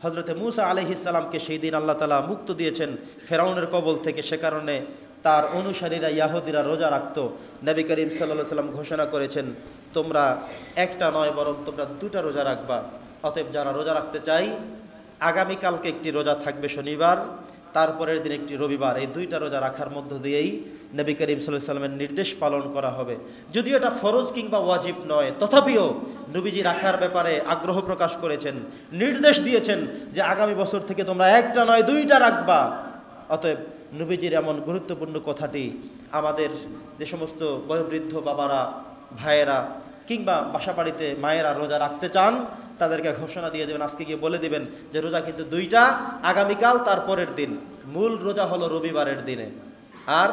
হযরতে মূসা আলাইহিস সালামকে সেই দিন আল্লাহ তাআলা মুক্ত দিয়েছেন ফেরাউনের কবল থেকে, সে কারণে তার অনুসারীরা ইহুদিরা রোজা রাখত। নবী করিম সাল্লাল্লাহু আলাইহি ওয়াসাল্লাম ঘোষণা করেছেন, তোমরা একটা নয় বরং তোমরা দুটা রোজা রাখবা। অতএব যারা রোজা রাখতে চাই, আগামীকালকে একটি রোজা থাকবে শনিবার, তারপরের দিন একটি রবিবার, এই দুইটা রোজা রাখার মধ্য দিয়েই নবী করিম সাল্লাল্লাহু আলাইহি ওয়াসাল্লামের নির্দেশ পালন করা হবে। যদিও এটা ফরজ কিংবা ওয়াজিব নয়, তথাপিও নবীজি রাখার ব্যাপারে আগ্রহ প্রকাশ করেছেন, নির্দেশ দিয়েছেন যে আগামী বছর থেকে তোমরা একটা নয় দুইটা রাখবা। অতএব নবীজির এমন গুরুত্বপূর্ণ কথাটি আমাদের যে সমস্ত বয়োবৃদ্ধ বাবারা, ভাইয়েরা কিংবা বাসা বাড়িতে মায়েরা রোজা রাখতে চান, তাদেরকে ঘোষণা দিয়ে দেবেন, আজকে গিয়ে বলে দিবেন যে রোজা কিন্তু দুইটা, আগামীকাল তারপরের দিন। মূল রোজা হলো রবিবারের দিনে, আর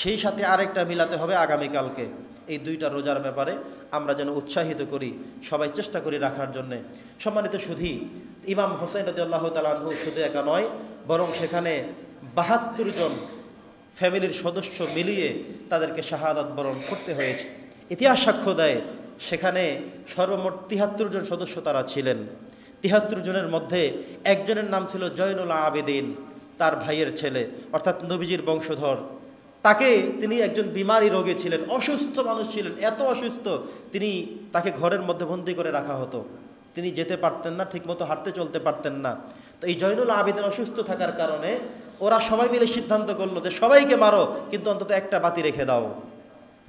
সেই সাথে আরেকটা মিলাতে হবে আগামীকালকে। এই দুইটা রোজার ব্যাপারে আমরা যেন উৎসাহিত করি, সবাই চেষ্টা করি রাখার জন্যে। সম্মানিত সুধী, ইমাম হোসেন রাদিয়াল্লাহু তাআলা আনহু শুধু একা নয়, বরং সেখানে ৭২ জন ফ্যামিলির সদস্য মিলিয়ে তাদেরকে শাহাদাত বরণ করতে হয়েছে। ইতিহাস সাক্ষ্য দেয় সেখানে সর্বমোট ৭৩ জন সদস্য তারা ছিলেন। ৭৩ জনের মধ্যে একজনের নাম ছিল জয়নুল আবেদিন, তার ভাইয়ের ছেলে, অর্থাৎ নবীজির বংশধর। তিনি একজন বিমারি রোগে ছিলেন, অসুস্থ মানুষ ছিলেন, এত অসুস্থ তাকে ঘরের মধ্যে বন্দি করে রাখা হতো। তিনি যেতে পারতেন না, ঠিকমতো হাঁটতে চলতে পারতেন না। তো এই জয়নুল আবেদিন অসুস্থ থাকার কারণে ওরা সবাই মিলে সিদ্ধান্ত করলো যে সবাইকে মারো, কিন্তু অন্তত একটা বাতি রেখে দাও,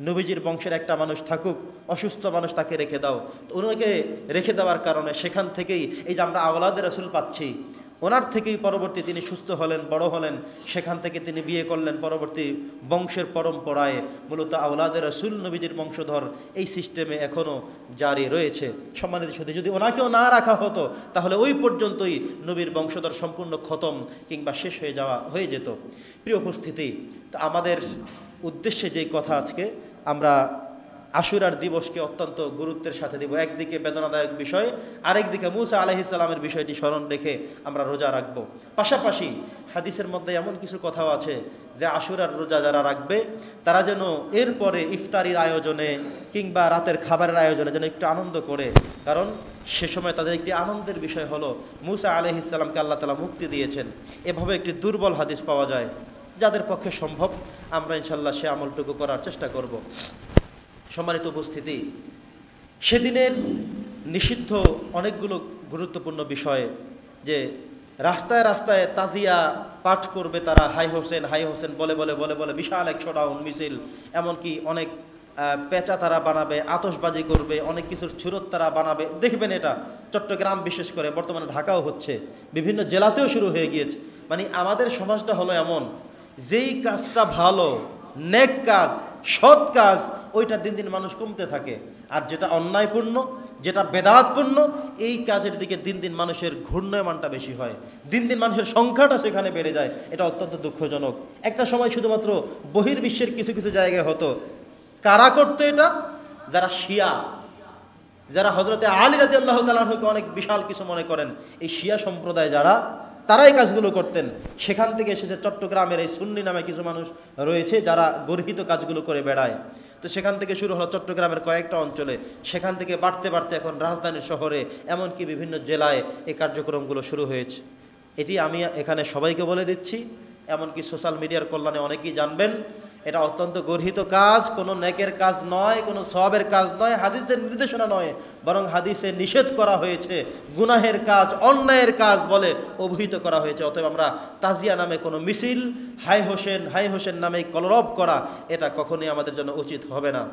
নবীজির বংশের একটা মানুষ থাকুক, অসুস্থ মানুষ, তাকে রেখে দাও। তো ওনাকে রেখে দেওয়ার কারণে সেখান থেকেই এই যে আমরা আওলাদে রাসূল পাচ্ছি, ওনার থেকেই পরবর্তী তিনি সুস্থ হলেন, বড় হলেন, সেখান থেকে তিনি বিয়ে করলেন। পরবর্তী বংশের পরম্পরায় মূলত আওলাদে রাসূল, নবীজির বংশধর, এই সিস্টেমে এখনও জারি রয়েছে। সম্মানিত সুধী, যদি ওনাকেও না রাখা হতো তাহলে ওই পর্যন্তই নবীর বংশধর সম্পূর্ণ খতম কিংবা শেষ হয়ে যেত। প্রিয় উপস্থিতি, তা আমাদের উদ্দেশ্যে যেই কথা আজকে আমরা আশুরার দিবসকে অত্যন্ত গুরুত্বের সাথে দিব। একদিকে বেদনাদায়ক বিষয়, আরেকদিকে মূসা আলাইহিস সালামের বিষয়টি স্মরণ রেখে আমরা রোজা রাখব। পাশাপাশি হাদিসের মধ্যে এমন কিছু কথাও আছে যে আশুরার রোজা যারা রাখবে তারা যেন এরপরে ইফতারির আয়োজনে কিংবা রাতের খাবারের আয়োজনে যেন একটু আনন্দ করে, কারণ সে সময় তাদের একটি আনন্দের বিষয় হলো মূসা আলাইহিস সালামকে আল্লাহ তাআলা মুক্তি দিয়েছেন। এভাবে একটি দুর্বল হাদিস পাওয়া যায়, যাদের পক্ষে সম্ভব আমরা ইনশাল্লাহ সে আমলটুকু করার চেষ্টা করব। সম্মানিত উপস্থিতি, সেদিনের নিষিদ্ধ অনেকগুলো গুরুত্বপূর্ণ বিষয়, যে রাস্তায় রাস্তায় তাজিয়া পাঠ করবে তারা, হাই হোসেন হাই হোসেন বলে বলে বলে বলে বিশাল এক শোডাউন মিছিল, এমনকি অনেক পেঁচা তারা বানাবে, আতশবাজি করবে, অনেক কিছুর ছুরত তারা বানাবে। দেখবেন এটা চট্টগ্রাম বিশেষ করে, বর্তমানে ঢাকাও হচ্ছে, বিভিন্ন জেলাতেও শুরু হয়ে গিয়েছে। মানে আমাদের সমাজটা হলো এমন, যেই কাজটা ভালো, নেক কাজ, সৎ কাজ, ওইটা দিন দিন মানুষ কমতে থাকে, আর যেটা অন্যায়পূর্ণ, যেটা বেদাতপূর্ণ, এই কাজের দিকে দিন দিন মানুষের ঘূর্ণয়মানটা বেশি হয়, দিন দিন মানুষের সংখ্যাটা সেখানে বেড়ে যায়। এটা অত্যন্ত দুঃখজনক। একটা সময় শুধুমাত্র বহির্বিশ্বের কিছু কিছু জায়গায় হতো। কারা করতো এটা? যারা শিয়া, যারা হযরতে আলী রাদিয়াল্লাহু তাআলা আনহুকে অনেক বিশাল কিছু মনে করেন, এই শিয়া সম্প্রদায় যারা, তারাই কাজগুলো করতেন। সেখান থেকে এসেছে চট্টগ্রামের এই সুন্নি নামে কিছু মানুষ রয়েছে যারা গর্হিত কাজগুলো করে বেড়ায়। তো সেখান থেকে শুরু হলো চট্টগ্রামের কয়েকটা অঞ্চলে, সেখান থেকে বাড়তে বাড়তে এখন রাজধানী শহরে, এমনকি বিভিন্ন জেলায় এই কার্যক্রমগুলো শুরু হয়েছে। এটি আমি এখানে সবাইকে বলে দিচ্ছি, এমনকি সোশ্যাল মিডিয়ার কল্যাণে অনেকেই জানবেন। এটা অত্যন্ত গর্হিত কাজ, কোনো নেকের কাজ নয়, কোনো সওয়াবের কাজ নয়, হাদিসের নির্দেশনা নয়, বরং হাদিসে নিষেধ করা হয়েছে, গুনাহের কাজ, অন্যায়ের কাজ বলে অভিহিত করা হয়েছে। অতএব আমরা তাজিয়া নামে কোনো মিছিল, হাই হোসেন নামে কলরব করা, এটা কখনোই আমাদের জন্য উচিত হবে না।